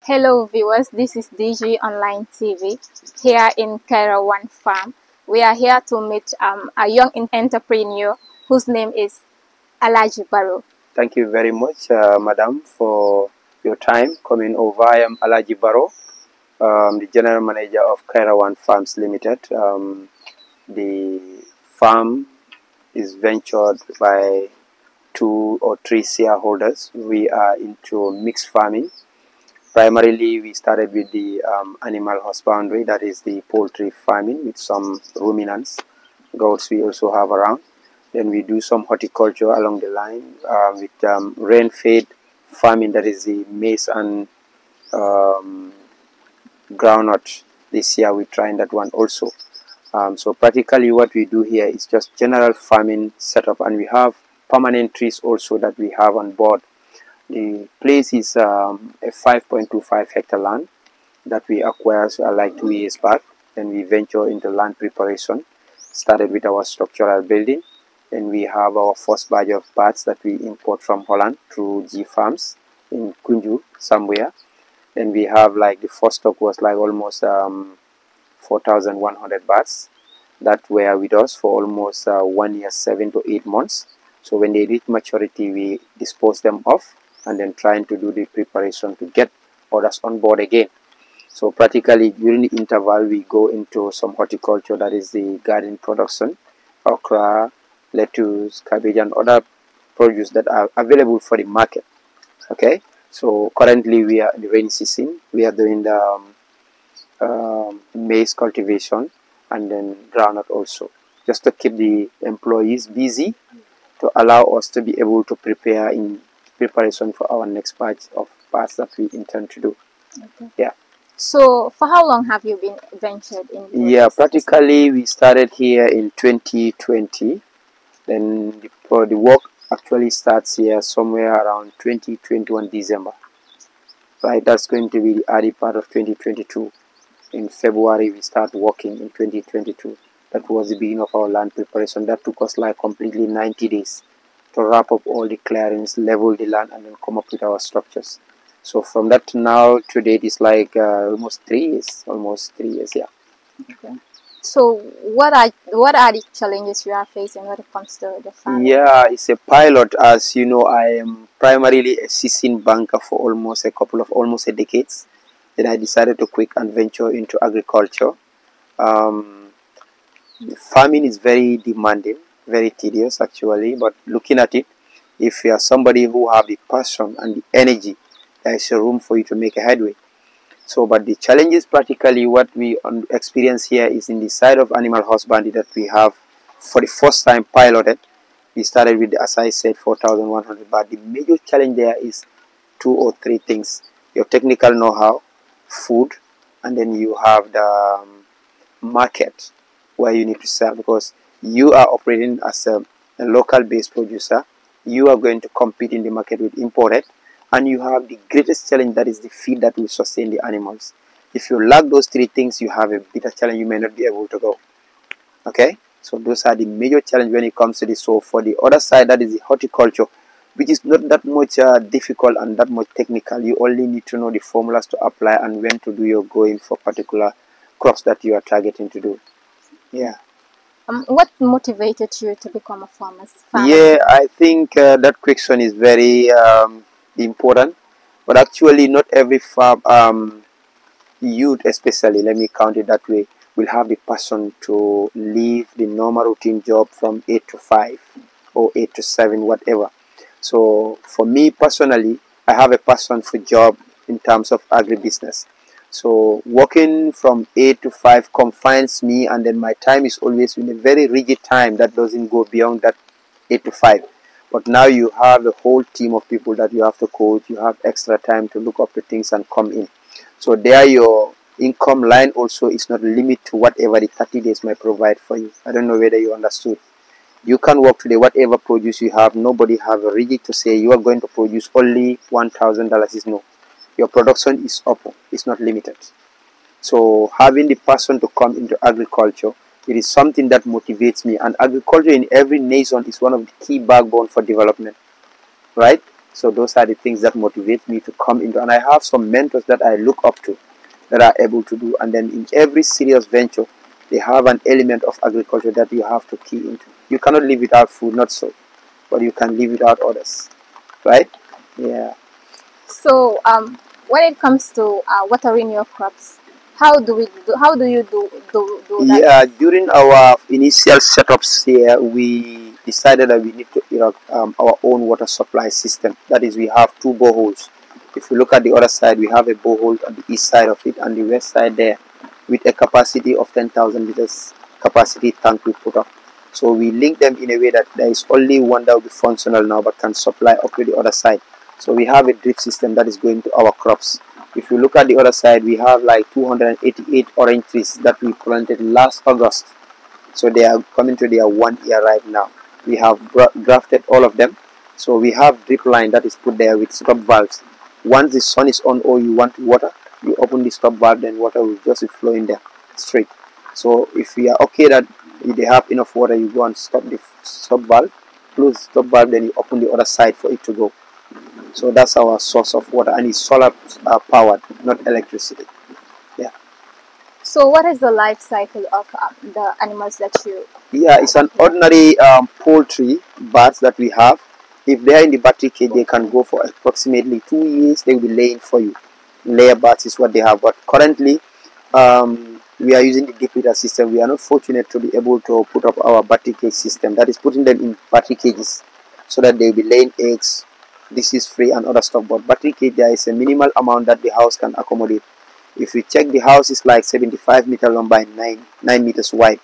Hello viewers, this is DG Online TV here in Kairawan Farm. We are here to meet a young entrepreneur whose name is Alhaji Barrow. Thank you very much, Madam, for your time coming over. I am Alhaji Barrow, the General Manager of Kairawan Farms Limited. The farm is ventured by 2 or 3 shareholders. We are into mixed farming. Primarily, we started with the animal husbandry, that is the poultry farming with some ruminants. Goats we also have around. Then we do some horticulture along the line with rain-fed farming, that is the maize and groundnut. This year we're trying that one also. So practically what we do here is just general farming setup, and we have permanent trees also that we have on board. The place is a 5.25 hectare land that we acquired like 2 years back. Then we venture into land preparation, started with our structural building. Then we have our first batch of bats that we import from Holland through G Farms in Kunju somewhere. Then we have like the first stock was like almost 4,100 bats that were with us for almost 1 year, 7 to 8 months. So when they reach maturity, we dispose them off and then trying to do the preparation to get others on board again. So practically during the interval, we go into some horticulture, that is the garden production, okra, lettuce, cabbage, and other produce that are available for the market. Okay, so currently we are in the rainy season. We are doing the maize cultivation and then groundnut also, just to keep the employees busy, to allow us to be able to prepare in preparation for our next batch of parts that we intend to do. Okay. Yeah. So for how long have you been ventured in? Yeah, practically we started here in 2020. Then the work actually starts here somewhere around 2021 December. Right, that's going to be the early part of 2022. In February we start working in 2022. That was the beginning of our land preparation. That took us like completely 90 days to wrap up all the clearings, level the land, and then come up with our structures. So from that to now to date is like almost 3 years. Almost 3 years, yeah. Okay. So what are the challenges you are facing when it comes to the farming? Yeah, it's a pilot. As you know, I am primarily a seasoned banker for almost a decades. Then I decided to quit and venture into agriculture. Farming is very demanding, very tedious actually, but looking at it, if you are somebody who have the passion and the energy, there is a room for you to make a headway. So, but the challenge is practically what we experience here is in the side of animal husbandry that we have for the first time piloted. We started with, as I said, 4,100, but the major challenge there is 2 or 3 things: your technical know-how, food, and then you have the market where you need to sell, because you are operating as a local based producer. You are going to compete in the market with imported, and you have the greatest challenge, that is the feed that will sustain the animals. If you lack those 3 things, you have a bigger challenge. You may not be able to go. Okay, so those are the major challenge when it comes to this. So for the other side, that is the horticulture, which is not that much difficult and that much technical. You only need to know the formulas to apply and when to do your growing for particular crops that you are targeting to do. Yeah. What motivated you to become a farmer? Yeah, I think that question is very important. But actually, not every farm youth, especially, let me count it that way, will have the passion to leave the normal routine job from 8 to 5 or 8 to 7, whatever. So for me personally, I have a passion for job in terms of agribusiness. So working from 8 to 5 confines me, and then my time is always in a very rigid time that doesn't go beyond that 8 to 5. But now you have a whole team of people that you have to coach. You have extra time to look up to things and come in. So there your income line also is not limited to whatever the 30 days might provide for you. I don't know whether you understood. You can work today, whatever produce you have. Nobody have a rigid to say you are going to produce only $1,000 is no. Your production is open, it's not limited. So having the passion to come into agriculture, it is something that motivates me. And agriculture in every nation is one of the key backbone for development, right? So those are the things that motivate me to come into, and I have some mentors that I look up to that are able to do. And then in every serious venture, they have an element of agriculture that you have to key into. You cannot live without food, not so, but you can live without others, right? Yeah. So when it comes to watering your crops, how do you do that? Yeah, during our initial setups here, we decided that we need to our own water supply system. That is, we have two boreholes. If you look at the other side, we have a borehole on the east side of it and the west side there, with a capacity of 10,000 liters capacity tank we put up. So we link them in a way that there is only one that will be functional now, but can supply up to the other side. So we have a drip system that is going to our crops. If you look at the other side, we have like 288 orange trees that we planted last August. So they are coming to their 1 year right now. We have grafted all of them. So we have drip line that is put there with stop valves. Once the sun is on or you want to water, you open the stop valve, then water will just be flowing there straight. So if we are okay that they have enough water, you go and stop the stop valve, close the stop valve, then you open the other side for it to go. So that's our source of water, and it's solar powered, not electricity. Yeah. So what is the life cycle of the animals that you? Yeah, it's an ordinary poultry birds that we have. If they are in the battery cage, they can go for approximately 2 years. They will be laying for you. Layer birds is what they have. But currently, we are using the deep litter system. We are not fortunate to be able to put up our battery cage system. That is putting them in battery cages so that they will be laying eggs. This is free and other stuff. But battery cage, there is a minimal amount that the house can accommodate. If you check, the house is like 75 meters long by 9 meters wide.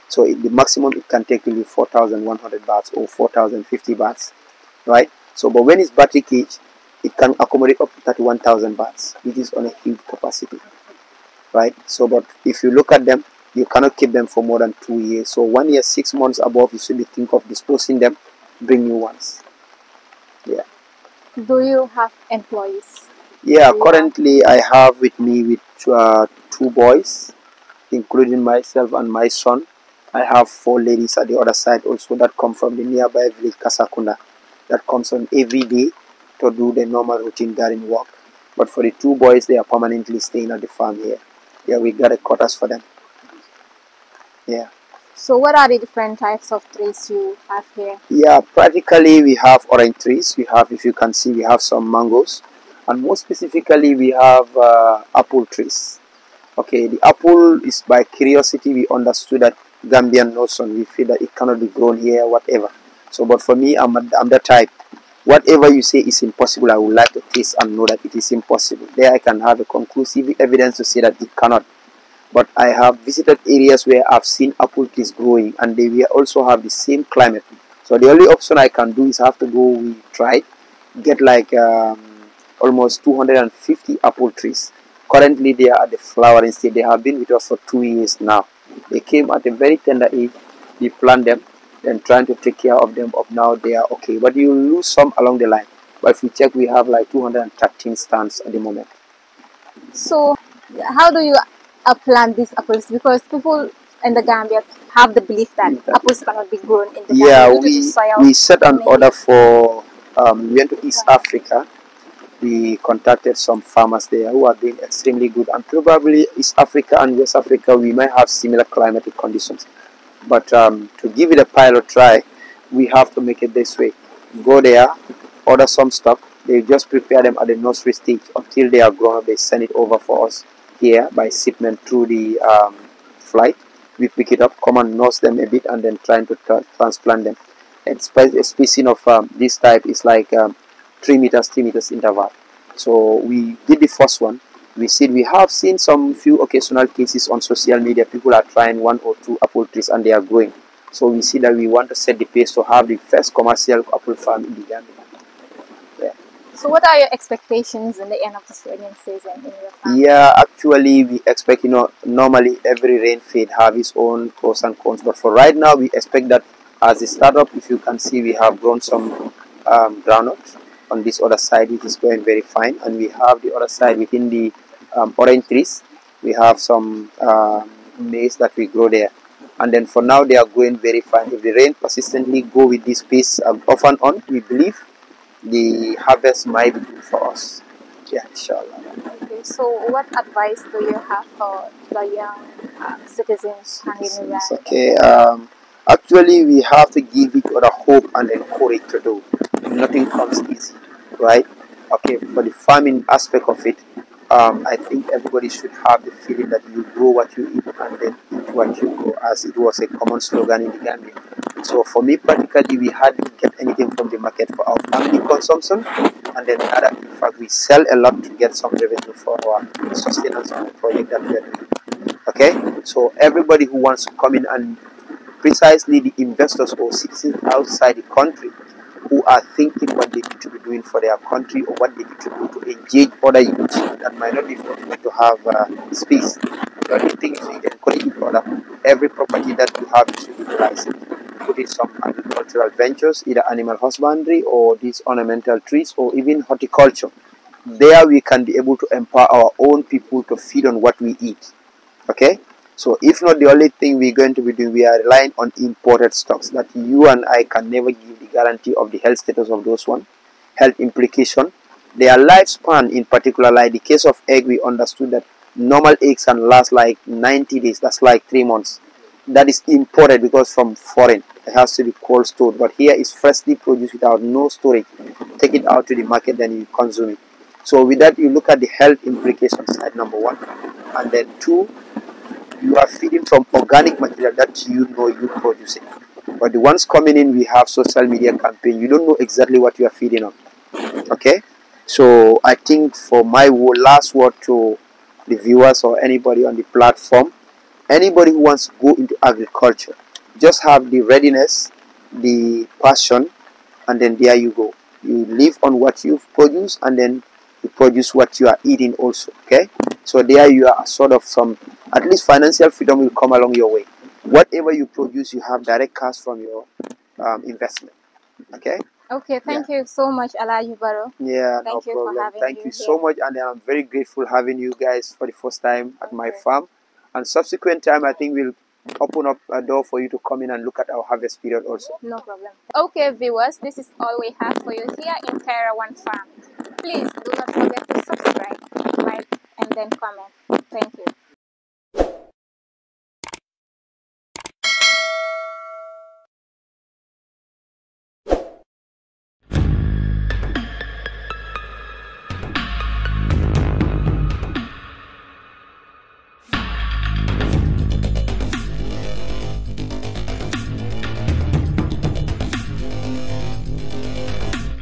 So the maximum it can take will be 4,100 bahts or 4,050 bahts, right? So, but when it's battery cage, it can accommodate up to 31,000 bahts, which is on a huge capacity, right? So, but if you look at them, you cannot keep them for more than 2 years. So 1 year, 6 months above, you should be think of disposing them, bring new ones. Yeah. Do you have employees? Yeah, currently I have with me with 2 boys, including myself and my son. I have 4 ladies at the other side also that come from the nearby village Kasakunda, that comes on every day to do the normal routine garden work. But for the 2 boys, they are permanently staying at the farm here. Yeah, we got a quarters for them. Yeah. So what are the different types of trees you have here? Yeah, practically we have orange trees. We have, if you can see, we have some mangoes, and more specifically we have apple trees. Okay, the apple is by curiosity. We understood that Gambian notion. We feel that it cannot be grown here, whatever. So, but for me, I'm the type. Whatever you say is impossible, I would like to taste and know that it is impossible. There I can have a conclusive evidence to say that it cannot. But I have visited areas where I've seen apple trees growing, and they will also have the same climate. So the only option I can do is have to go, we tried, get like almost 250 apple trees. Currently, they are at the flowering stage. They have been with us for 2 years now. They came at a very tender age. We plant them, then trying to take care of them. Up now, they are okay. But you lose some along the line. But if you check, we have like 213 stands at the moment. So how do you plant these apples? Because people in the Gambia have the belief that apples cannot be grown in the Yeah, Gambia due to soil. we set an order for, we went to East Africa. We contacted some farmers there who are doing extremely good, and probably East Africa and West Africa we might have similar climatic conditions, but to give it a pilot try, we have to make it this way: go there, order some stock, they just prepare them at the nursery stage until they are grown up. They send it over for us here by shipment through the flight. We pick it up, come and nurse them a bit, and then trying to transplant them. And a species of this type is like 3 meters, 3 meters interval. So we did the first one. We have seen some few occasional cases on social media. People are trying 1 or 2 apple trees and they are growing. So we see that we want to set the pace to have the first commercial apple farm in the Gambia. Yeah. So what are your expectations in the end of this rainy season in your farm? Yeah, actually we expect, normally every rain fade have its own pros and cons. But for right now, we expect that as a startup, if you can see, we have grown some groundnuts. On this other side, it is going very fine, and we have the other side within the orange trees. We have some maize that we grow there, and then for now they are going very fine. If the rain persistently go with this pace off and on, we believe the harvest might be good for us. Yeah, inshallah. Okay, so what advice do you have for the young citizens hanging around? Okay, actually, we have to give each other hope and encourage to do. Nothing comes easy, right? Okay, for the farming aspect of it, I think everybody should have the feeling that you grow what you eat and then eat what you grow, as it was a common slogan in the Gambia. So for me, practically, we hardly get anything from the market for our family consumption, and then other, in fact, we sell a lot to get some revenue for our sustenance on the project that we are doing. Okay, so everybody who wants to come in, and precisely the investors or citizens outside the country who are thinking what they need to be doing for their country or what they need to do to engage other youths that might not be fortunate to have space. The only thing is you encourage each other. Every property that you have, you should utilize it. Put in some agricultural ventures, either animal husbandry or these ornamental trees or even horticulture. There we can be able to empower our own people to feed on what we eat. Okay, so if not, the only thing we're going to be doing, we are relying on imported stocks that you and I can never give the guarantee of the health status of those one, health implication, their lifespan. In particular, like the case of egg, we understood that normal eggs can last like 90 days, that's like 3 months. That is imported because from foreign, it has to be cold stored, but here is freshly produced without no storage. Take it out to the market, then you consume it. So with that, you look at the health implications side, number one, and then two, you are feeding from organic material that you know you producing. But the ones coming in, we have social media campaign. You don't know exactly what you are feeding on. Okay, so I think for my last word to the viewers or anybody on the platform, anybody who wants to go into agriculture, just have the readiness, the passion, and then there you go. You live on what you produce, and then you produce what you are eating also. Okay, so there you are sort of some, at least financial freedom will come along your way. Whatever you produce, you have direct cash from your investment. Okay. Okay, thank you so much, Alaji Barrow. Yeah, no Thank you for problem. having Thank you you so here. much, and I'm very grateful having you guys for the first time at my Okay. farm. And subsequent time, I think we'll open up a door for you to come in and look at our harvest period also. No problem. Okay, viewers, this is all we have for you here in Kairawan Farm. Please do not forget to subscribe, like, and then comment. Thank you.